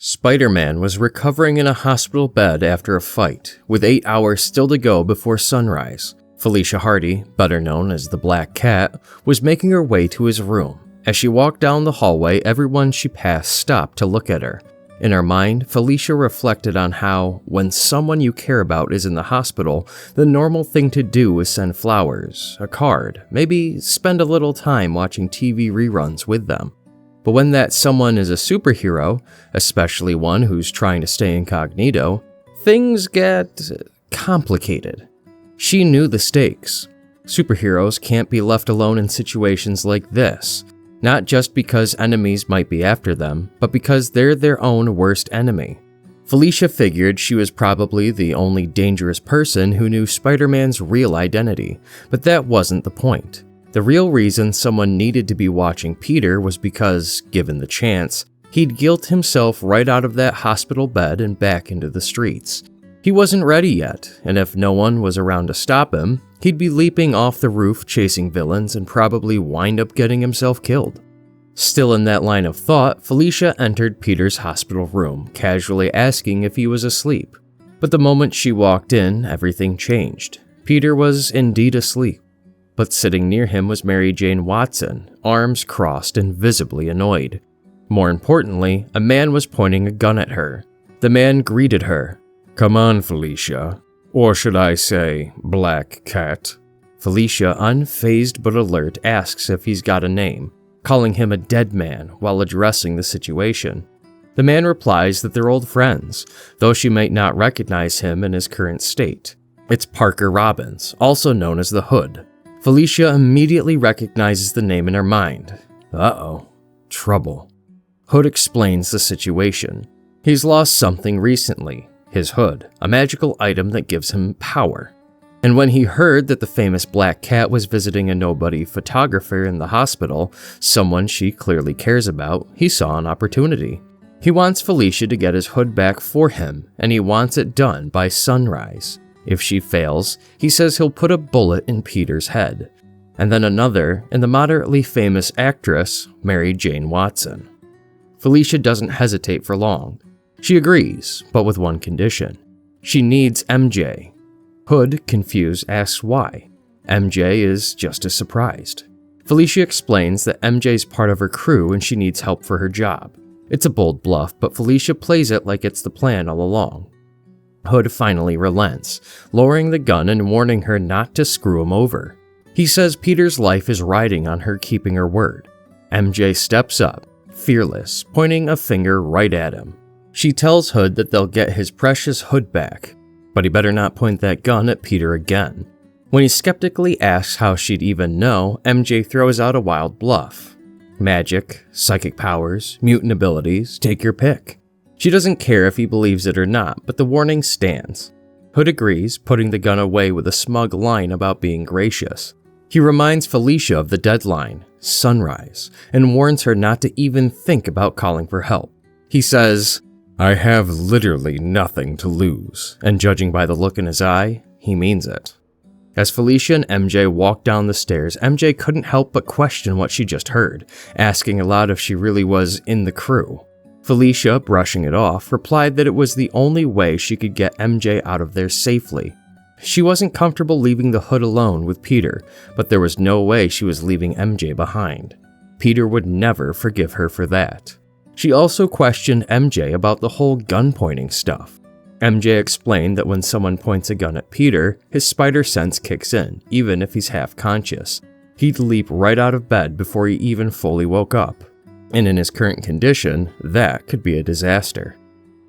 Spider-Man was recovering in a hospital bed after a fight, with 8 hours still to go before sunrise. Felicia Hardy, better known as the Black Cat, was making her way to his room. As she walked down the hallway, everyone she passed stopped to look at her. In her mind, Felicia reflected on how, when someone you care about is in the hospital, the normal thing to do is send flowers, a card, maybe spend a little time watching TV reruns with them. But when that someone is a superhero, especially one who's trying to stay incognito, things get complicated. She knew the stakes. Superheroes can't be left alone in situations like this, not just because enemies might be after them, but because they're their own worst enemy. Felicia figured she was probably the only dangerous person who knew Spider-Man's real identity, but that wasn't the point. The real reason someone needed to be watching Peter was because, given the chance, he'd guilt himself right out of that hospital bed and back into the streets. He wasn't ready yet, and if no one was around to stop him, he'd be leaping off the roof chasing villains and probably wind up getting himself killed. Still in that line of thought, Felicia entered Peter's hospital room, casually asking if he was asleep. But the moment she walked in, everything changed. Peter was indeed asleep. But sitting near him was Mary Jane Watson, arms crossed and visibly annoyed. More importantly, a man was pointing a gun at her. The man greeted her. "Come on, Felicia. Or should I say, Black Cat?" Felicia, unfazed but alert, asks if he's got a name, calling him a dead man while addressing the situation. The man replies that they're old friends, though she might not recognize him in his current state. It's Parker Robbins, also known as the Hood. Felicia immediately recognizes the name in her mind. Uh-oh, trouble. Hood explains the situation. He's lost something recently, his hood, a magical item that gives him power. And when he heard that the famous Black Cat was visiting a nobody photographer in the hospital, someone she clearly cares about, he saw an opportunity. He wants Felicia to get his hood back for him, and he wants it done by sunrise. If she fails, he says he'll put a bullet in Peter's head. And then another in the moderately famous actress, Mary Jane Watson. Felicia doesn't hesitate for long. She agrees, but with one condition. She needs MJ. Hood, confused, asks why. MJ is just as surprised. Felicia explains that MJ's part of her crew and she needs help for her job. It's a bold bluff, but Felicia plays it like it's the plan all along. Hood finally relents, lowering the gun and warning her not to screw him over. He says Peter's life is riding on her keeping her word. MJ steps up, fearless, pointing a finger right at him. She tells Hood that they'll get his precious hood back, but he better not point that gun at Peter again. When he skeptically asks how she'd even know, MJ throws out a wild bluff. Magic, psychic powers, mutant abilities, take your pick. She doesn't care if he believes it or not, but the warning stands. Hood agrees, putting the gun away with a smug line about being gracious. He reminds Felicia of the deadline, sunrise, and warns her not to even think about calling for help. He says, "I have literally nothing to lose," and judging by the look in his eye, he means it. As Felicia and MJ walked down the stairs, MJ couldn't help but question what she just heard, asking aloud if she really was in the crew. Felicia, brushing it off, replied that it was the only way she could get MJ out of there safely. She wasn't comfortable leaving the Hood alone with Peter, but there was no way she was leaving MJ behind. Peter would never forgive her for that. She also questioned MJ about the whole gun-pointing stuff. MJ explained that when someone points a gun at Peter, his spider sense kicks in, even if he's half-conscious. He'd leap right out of bed before he even fully woke up. And in his current condition, that could be a disaster.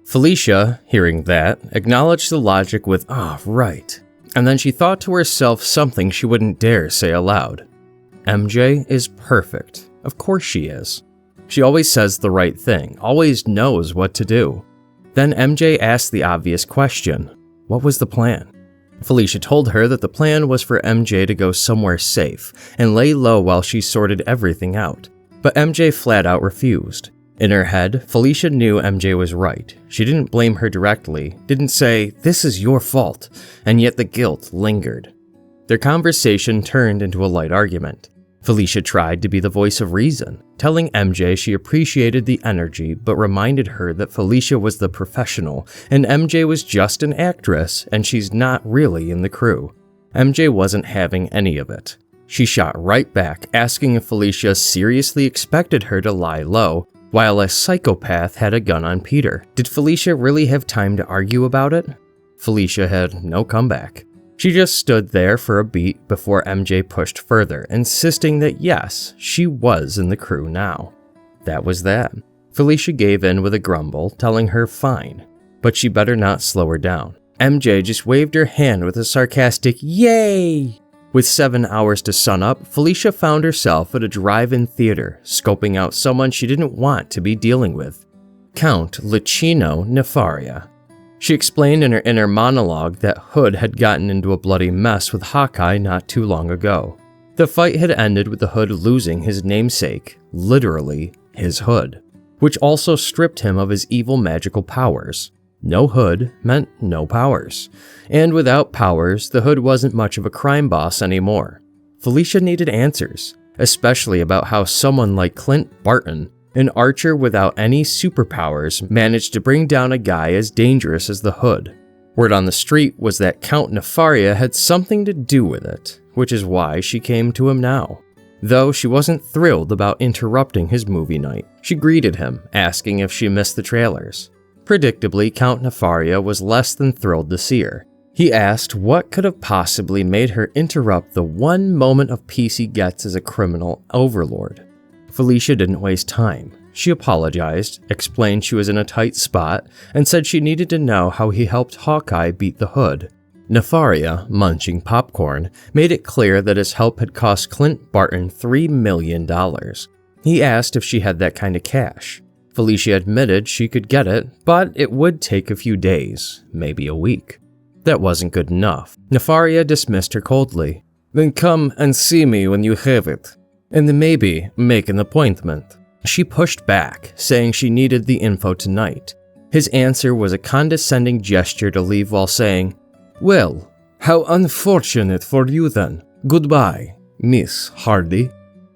Felicia, hearing that, acknowledged the logic with, right. And then she thought to herself something she wouldn't dare say aloud. MJ is perfect. Of course she is. She always says the right thing, always knows what to do. Then MJ asked the obvious question. What was the plan? Felicia told her that the plan was for MJ to go somewhere safe and lay low while she sorted everything out. But MJ flat out refused. In her head, Felicia knew MJ was right. She didn't blame her directly, didn't say, "This is your fault," and yet the guilt lingered. Their conversation turned into a light argument. Felicia tried to be the voice of reason, telling MJ she appreciated the energy but reminded her that Felicia was the professional and MJ was just an actress and she's not really in the crew. MJ wasn't having any of it. She shot right back, asking if Felicia seriously expected her to lie low while a psychopath had a gun on Peter. Did Felicia really have time to argue about it? Felicia had no comeback. She just stood there for a beat before MJ pushed further, insisting that yes, she was in the crew now. That was that. Felicia gave in with a grumble, telling her fine, but she better not slow her down. MJ just waved her hand with a sarcastic yay! With 7 hours to sun up, Felicia found herself at a drive-in theater, scoping out someone she didn't want to be dealing with. Count Licino Nefaria. She explained in her inner monologue that Hood had gotten into a bloody mess with Hawkeye not too long ago. The fight had ended with the Hood losing his namesake, literally his hood, which also stripped him of his evil magical powers. No Hood meant no powers, and without powers, the Hood wasn't much of a crime boss anymore. Felicia needed answers, especially about how someone like Clint Barton, an archer without any superpowers, managed to bring down a guy as dangerous as the Hood. Word on the street was that Count Nefaria had something to do with it, which is why she came to him now. Though she wasn't thrilled about interrupting his movie night, she greeted him, asking if she missed the trailers. Predictably, Count Nefaria was less than thrilled to see her. He asked what could have possibly made her interrupt the one moment of peace he gets as a criminal overlord. Felicia didn't waste time. She apologized, explained she was in a tight spot, and said she needed to know how he helped Hawkeye beat the Hood. Nefaria, munching popcorn, made it clear that his help had cost Clint Barton $3 million. He asked if she had that kind of cash. Felicia admitted she could get it, but it would take a few days, maybe a week. That wasn't good enough. Nefaria dismissed her coldly. "Then come and see me when you have it. And then maybe make an appointment." She pushed back, saying she needed the info tonight. His answer was a condescending gesture to leave while saying, "Well, how unfortunate for you then. Goodbye, Miss Hardy."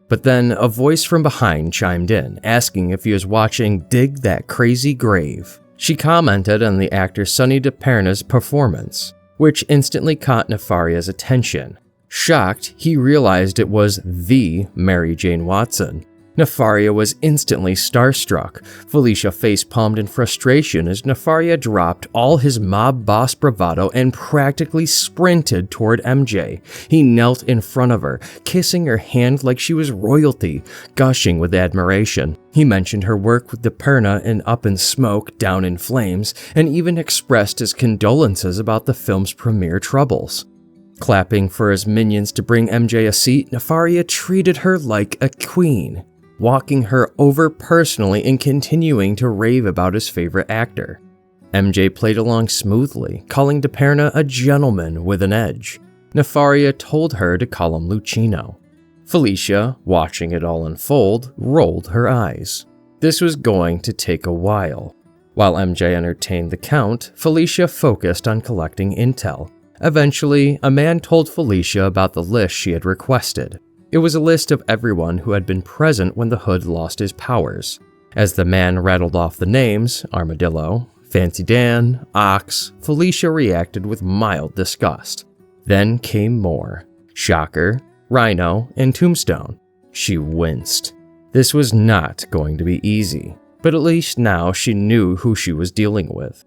But then a voice from behind chimed in, asking if he was watching Dig That Crazy Grave. She commented on the actor Sonny DiPerna's performance, which instantly caught Nefaria's attention. Shocked, he realized it was the Mary Jane Watson. Nefaria was instantly starstruck. Felicia face-palmed in frustration as Nefaria dropped all his mob boss bravado and practically sprinted toward MJ. He knelt in front of her, kissing her hand like she was royalty, gushing with admiration. He mentioned her work with DiPerna in Up in Smoke, Down in Flames, and even expressed his condolences about the film's premiere troubles. Clapping for his minions to bring MJ a seat, Nefaria treated her like a queen, walking her over personally and continuing to rave about his favorite actor. MJ played along smoothly, calling DiPerna a gentleman with an edge. Nefaria told her to call him Lucino. Felicia, watching it all unfold, rolled her eyes. This was going to take a while. While MJ entertained the Count, Felicia focused on collecting intel. Eventually, a man told Felicia about the list she had requested. It was a list of everyone who had been present when the Hood lost his powers. As the man rattled off the names, Armadillo, Fancy Dan, Ox, Felicia reacted with mild disgust. Then came more. Shocker, Rhino, and Tombstone. She winced. This was not going to be easy, but at least now she knew who she was dealing with.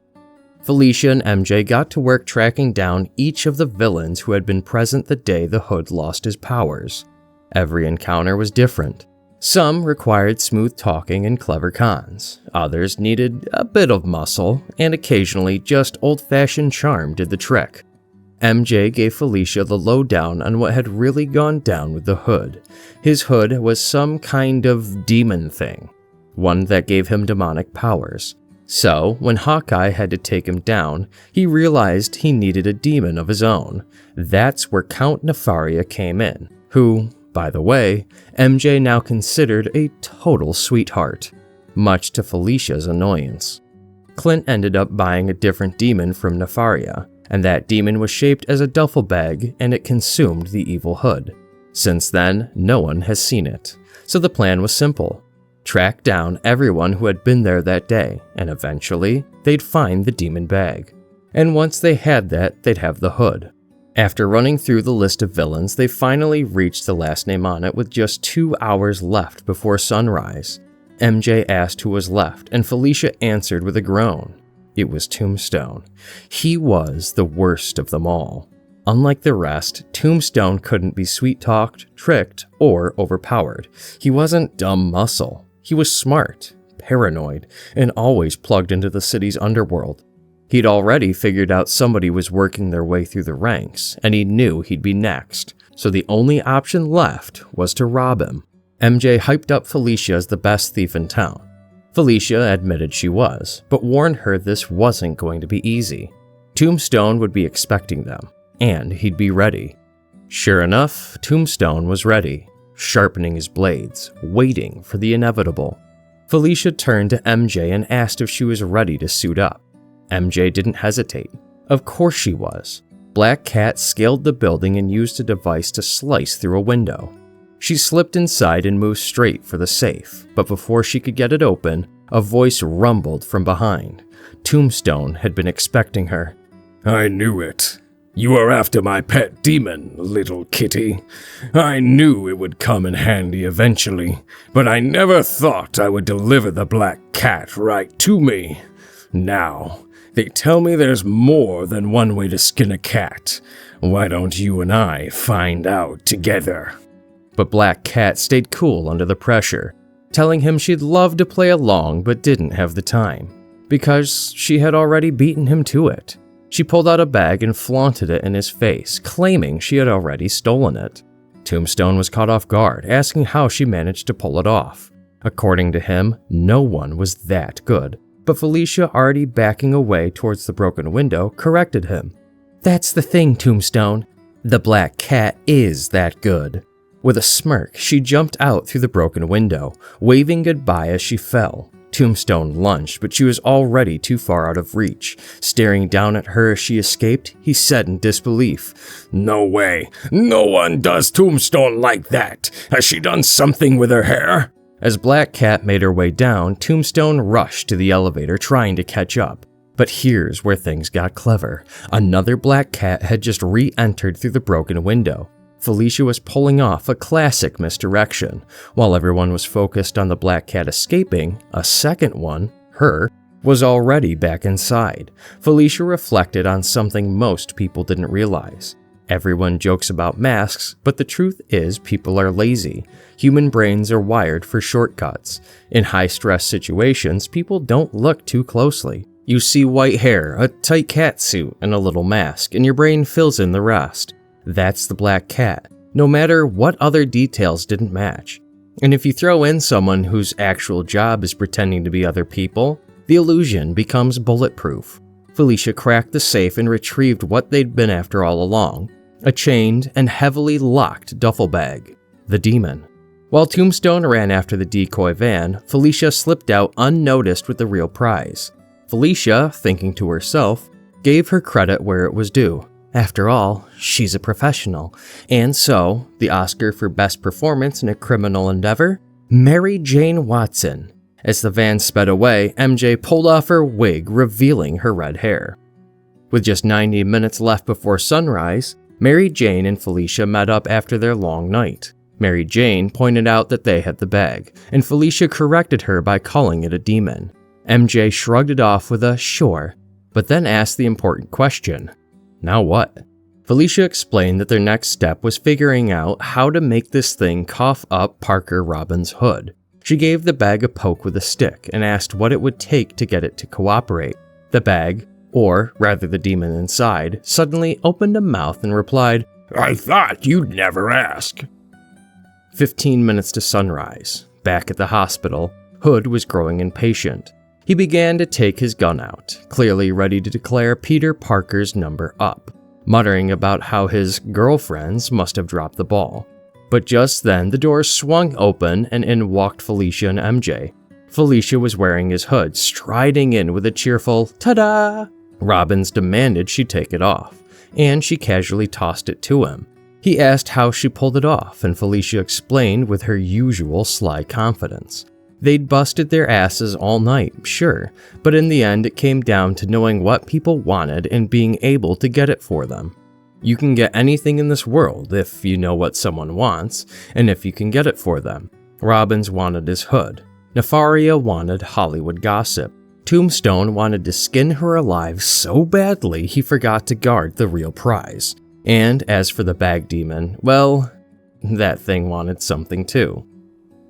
Felicia and MJ got to work tracking down each of the villains who had been present the day the Hood lost his powers. Every encounter was different. Some required smooth talking and clever cons. Others needed a bit of muscle, and occasionally just old-fashioned charm did the trick. MJ gave Felicia the lowdown on what had really gone down with the Hood. His hood was some kind of demon thing, one that gave him demonic powers. So, when Hawkeye had to take him down, he realized he needed a demon of his own. That's where Count Nefaria came in, who, by the way, MJ now considered a total sweetheart, much to Felicia's annoyance. Clint ended up buying a different demon from Nefaria, and that demon was shaped as a duffel bag and it consumed the evil Hood. Since then, no one has seen it. So the plan was simple. Track down everyone who had been there that day, and eventually, they'd find the demon bag. And once they had that, they'd have the hood. After running through the list of villains, they finally reached the last name on it with just 2 hours left before sunrise. MJ asked who was left, and Felicia answered with a groan. It was Tombstone. He was the worst of them all. Unlike the rest, Tombstone couldn't be sweet-talked, tricked, or overpowered. He wasn't dumb muscle. He was smart, paranoid, and always plugged into the city's underworld. He'd already figured out somebody was working their way through the ranks, and he knew he'd be next, so the only option left was to rob him. MJ hyped up Felicia as the best thief in town. Felicia admitted she was, but warned her this wasn't going to be easy. Tombstone would be expecting them, and he'd be ready. Sure enough, Tombstone was ready, sharpening his blades, waiting for the inevitable. Felicia turned to MJ and asked if she was ready to suit up. MJ didn't hesitate. Of course she was. Black Cat scaled the building and used a device to slice through a window. She slipped inside and moved straight for the safe, but before she could get it open, a voice rumbled from behind. Tombstone had been expecting her. I knew it. You are after my pet demon, little kitty. I knew it would come in handy eventually, but I never thought I would deliver the Black Cat right to me. Now, they tell me there's more than one way to skin a cat. Why don't you and I find out together? But Black Cat stayed cool under the pressure, telling him she'd love to play along but didn't have the time, because she had already beaten him to it. She pulled out a bag and flaunted it in his face, claiming she had already stolen it. Tombstone was caught off guard, asking how she managed to pull it off. According to him, no one was that good. But Felicia, already backing away towards the broken window, corrected him. That's the thing, Tombstone. The Black Cat is that good. With a smirk, she jumped out through the broken window, waving goodbye as she fell. Tombstone lunged, but she was already too far out of reach. Staring down at her as she escaped, he said in disbelief, No way. No one does Tombstone like that. Has she done something with her hair? As Black Cat made her way down, Tombstone rushed to the elevator trying to catch up. But here's where things got clever. Another Black Cat had just re-entered through the broken window. Felicia was pulling off a classic misdirection. While everyone was focused on the Black Cat escaping, a second one, her, was already back inside. Felicia reflected on something most people didn't realize. Everyone jokes about masks, but the truth is people are lazy. Human brains are wired for shortcuts. In high-stress situations, people don't look too closely. You see white hair, a tight cat suit, and a little mask, and your brain fills in the rest. That's the Black Cat, no matter what other details didn't match. And if you throw in someone whose actual job is pretending to be other people, the illusion becomes bulletproof. Felicia cracked the safe and retrieved what they'd been after all along. A chained and heavily locked duffel bag. The demon. While Tombstone ran after the decoy van, Felicia slipped out unnoticed with the real prize. Felicia, thinking to herself, gave her credit where it was due. After all, she's a professional. And so, the Oscar for Best Performance in a Criminal Endeavor? Mary Jane Watson. As the van sped away, MJ pulled off her wig, revealing her red hair. With just 90 minutes left before sunrise, Mary Jane and Felicia met up after their long night. Mary Jane pointed out that they had the bag, and Felicia corrected her by calling it a demon. MJ shrugged it off with a sure, but then asked the important question, now what? Felicia explained that their next step was figuring out how to make this thing cough up Parker Robin's hood. She gave the bag a poke with a stick and asked what it would take to get it to cooperate. The bag, or rather the demon inside, suddenly opened a mouth and replied, I thought you'd never ask. 15 minutes to sunrise. Back at the hospital, Hood was growing impatient. He began to take his gun out, clearly ready to declare Peter Parker's number up, muttering about how his girlfriends must have dropped the ball. But just then, the door swung open and in walked Felicia and MJ. Felicia was wearing his hood, striding in with a cheerful, ta-da! Robbins demanded she take it off, and she casually tossed it to him. He asked how she pulled it off, and Felicia explained with her usual sly confidence. They'd busted their asses all night, sure, but in the end it came down to knowing what people wanted and being able to get it for them. You can get anything in this world if you know what someone wants, and if you can get it for them. Robbins wanted his hood. Nefaria wanted Hollywood gossip. Tombstone wanted to skin her alive so badly he forgot to guard the real prize. And as for the bag demon, well, that thing wanted something too.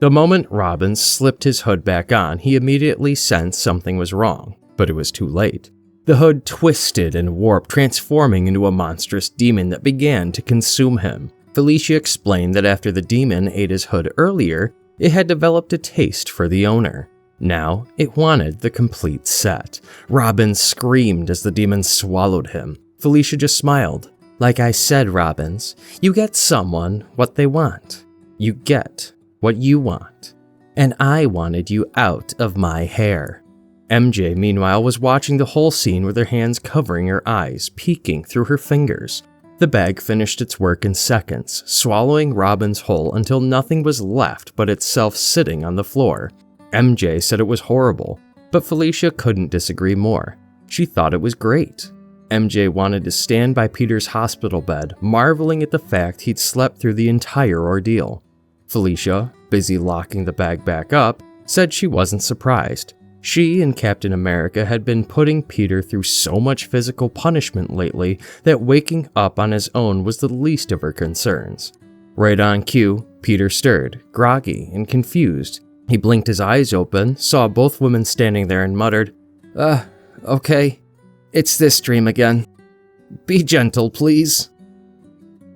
The moment Robbins slipped his hood back on, he immediately sensed something was wrong, but it was too late. The hood twisted and warped, transforming into a monstrous demon that began to consume him. Felicia explained that after the demon ate his hood earlier, it had developed a taste for the owner. Now, it wanted the complete set. Robbins screamed as the demon swallowed him. Felicia just smiled. Like I said, Robbins, you get someone what they want. You get what you want. And I wanted you out of my hair. MJ, meanwhile, was watching the whole scene with her hands covering her eyes, peeking through her fingers. The bag finished its work in seconds, swallowing Robbins whole until nothing was left but itself sitting on the floor. MJ said it was horrible, but Felicia couldn't disagree more. She thought it was great. MJ wanted to stand by Peter's hospital bed, marveling at the fact he'd slept through the entire ordeal. Felicia, busy locking the bag back up, said she wasn't surprised. She and Captain America had been putting Peter through so much physical punishment lately that waking up on his own was the least of her concerns. Right on cue, Peter stirred, groggy and confused. He blinked his eyes open, saw both women standing there and muttered, Okay. It's this dream again. Be gentle, please."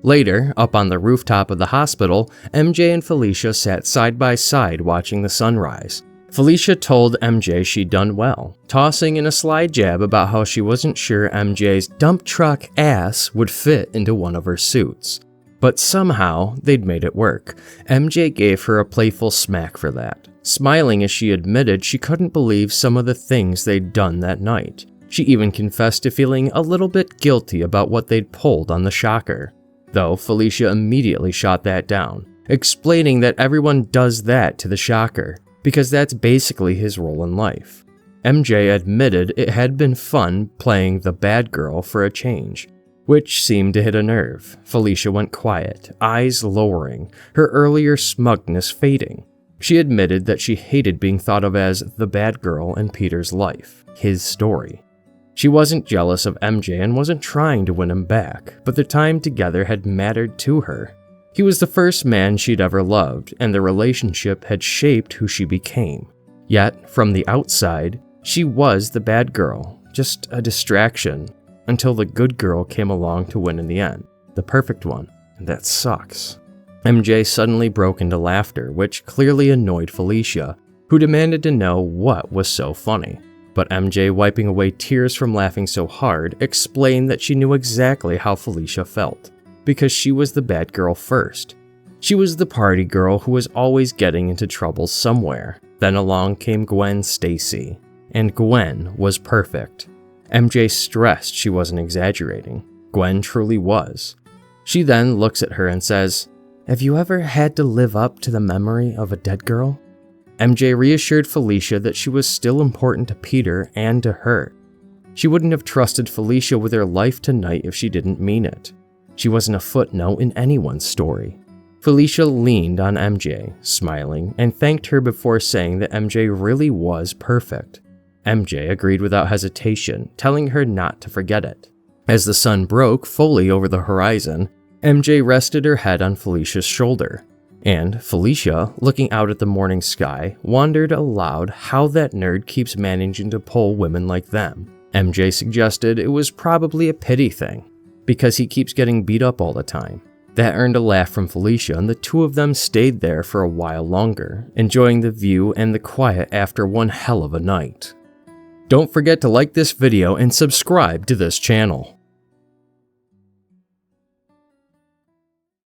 Later, up on the rooftop of the hospital, MJ and Felicia sat side by side watching the sunrise. Felicia told MJ she'd done well, tossing in a sly jab about how she wasn't sure MJ's dump truck ass would fit into one of her suits. But somehow, they'd made it work. MJ gave her a playful smack for that, smiling as she admitted she couldn't believe some of the things they'd done that night. She even confessed to feeling a little bit guilty about what they'd pulled on the shocker. Though Felicia immediately shot that down, explaining that everyone does that to the shocker, because that's basically his role in life. MJ admitted it had been fun playing the bad girl for a change, which seemed to hit a nerve. Felicia went quiet, eyes lowering, her earlier smugness fading. She admitted that she hated being thought of as the bad girl in Peter's life, his story. She wasn't jealous of MJ and wasn't trying to win him back, but their time together had mattered to her. He was the first man she'd ever loved, and the relationship had shaped who she became. Yet, from the outside, she was the bad girl, just a distraction, until the good girl came along to win in the end, the perfect one, and that sucks. MJ suddenly broke into laughter, which clearly annoyed Felicia, who demanded to know what was so funny. But MJ, wiping away tears from laughing so hard, explained that she knew exactly how Felicia felt, because she was the bad girl first. She was the party girl who was always getting into trouble somewhere. Then along came Gwen Stacy, and Gwen was perfect. MJ stressed she wasn't exaggerating. Gwen truly was. She then looks at her and says, "Have you ever had to live up to the memory of a dead girl?" MJ reassured Felicia that she was still important to Peter and to her. She wouldn't have trusted Felicia with her life tonight if she didn't mean it. She wasn't a footnote in anyone's story. Felicia leaned on MJ, smiling, and thanked her before saying that MJ really was perfect. MJ agreed without hesitation, telling her not to forget it. As the sun broke fully over the horizon, MJ rested her head on Felicia's shoulder. And Felicia, looking out at the morning sky, wondered aloud how that nerd keeps managing to pull women like them. MJ suggested it was probably a pity thing, because he keeps getting beat up all the time. That earned a laugh from Felicia, and the two of them stayed there for a while longer, enjoying the view and the quiet after one hell of a night. Don't forget to like this video and subscribe to this channel.